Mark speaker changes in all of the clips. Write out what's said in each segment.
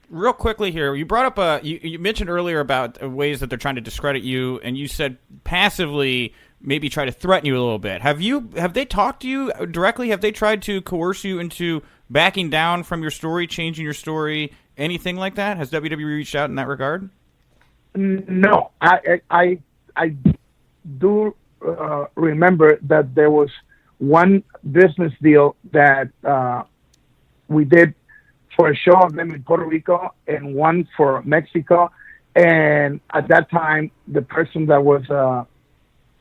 Speaker 1: Real quickly here, you brought up you mentioned earlier about ways that they're trying to discredit you, and you said passively maybe try to threaten you a little bit. Have they talked to you directly? Have they tried to coerce you into backing down from your story, changing your story, anything like that? Has WWE reached out in that regard?
Speaker 2: No, I do remember that there was one business deal that we did for a show of them in Puerto Rico and one for Mexico. And at that time, the person that was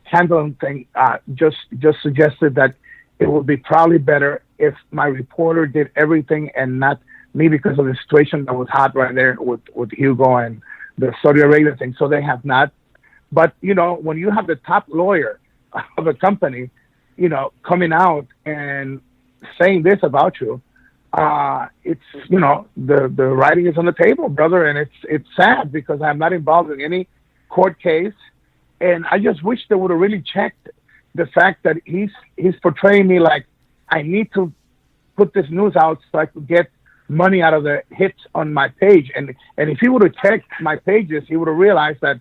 Speaker 2: handling things just suggested that it would be probably better if my reporter did everything and not me, because of the situation that was hot right there with Hugo and the Saudi Arabia thing. So they have not. But, when you have the top lawyer of a company, coming out and saying this about you, it's, the writing is on the table, brother. And it's sad because I'm not involved in any court case. And I just wish they would have really checked the fact that he's portraying me like I need to put this news out so I could get money out of the hits on my page. And if he would have checked my pages, he would have realized that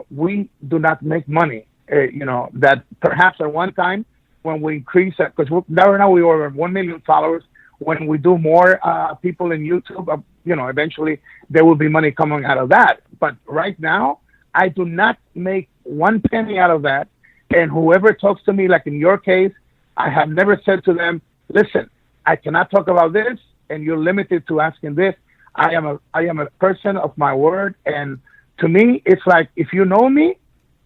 Speaker 2: we do not make money. That perhaps at one time when we increase that, because right now we over 1 million followers. When we do more people in YouTube, eventually there will be money coming out of that. But right now, I do not make one penny out of that. And whoever talks to me, like in your case, I have never said to them, listen, I cannot talk about this, and you're limited to asking this. I am a person of my word. And to me, it's like, if you know me,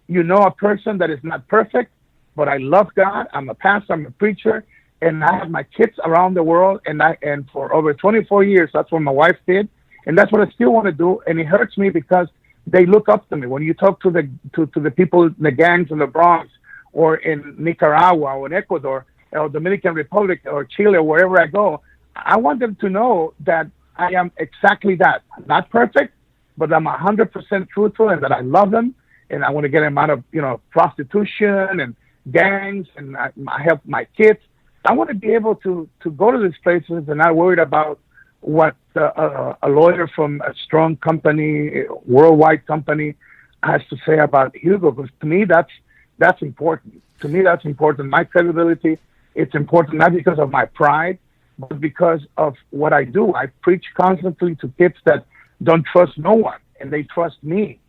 Speaker 2: you know a person that is not perfect, but I love God. I'm a pastor, I'm a preacher, and I have my kids around the world. And for over 24 years, that's what my wife did. And that's what I still want to do. And it hurts me because they look up to me. When you talk to the people, the gangs in the Bronx, or in Nicaragua, or in Ecuador, or Dominican Republic, or Chile, or wherever I go, I want them to know that I am exactly that. I'm not perfect, but I'm 100% truthful, and that I love them, and I want to get them out of prostitution and gangs, and I help my kids. I want to be able to go to these places and not worried about what a lawyer from a strong company, worldwide company, has to say about Hugo. Because to me, that's important. To me, that's important. My credibility, it's important not because of my pride, but because of what I do. I preach constantly to kids that don't trust no one, and they trust me.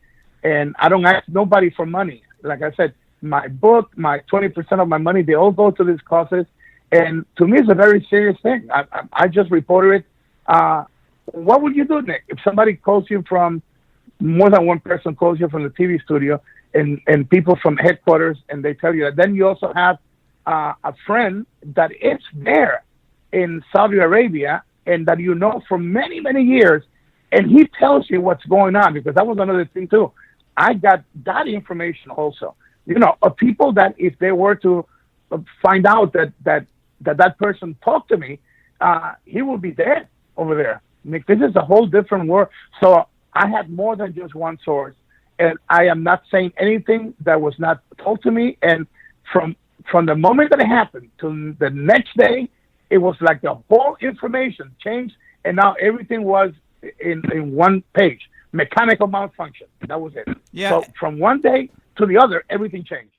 Speaker 2: And I don't ask nobody for money. Like I said, my book, my 20% of my money, they all go to these causes. And to me, it's a very serious thing. I just reported it. What would you do, Nick, if somebody calls you from, more than one person calls you from the TV studio, and people from headquarters, and they tell you that? Then you also have a friend that is there in Saudi Arabia, and that for many, many years, and he tells you what's going on, because that was another thing too. I got that information also, of people that if they were to find out that person talked to me, he will be dead over there. Nick, this is a whole different world. So I had more than just one source, and I am not saying anything that was not told to me. And from the moment that it happened to the next day, it was like the whole information changed, and now everything was in one page. Mechanical malfunction. That was it.
Speaker 1: Yeah.
Speaker 2: So from one day to the other, everything changed.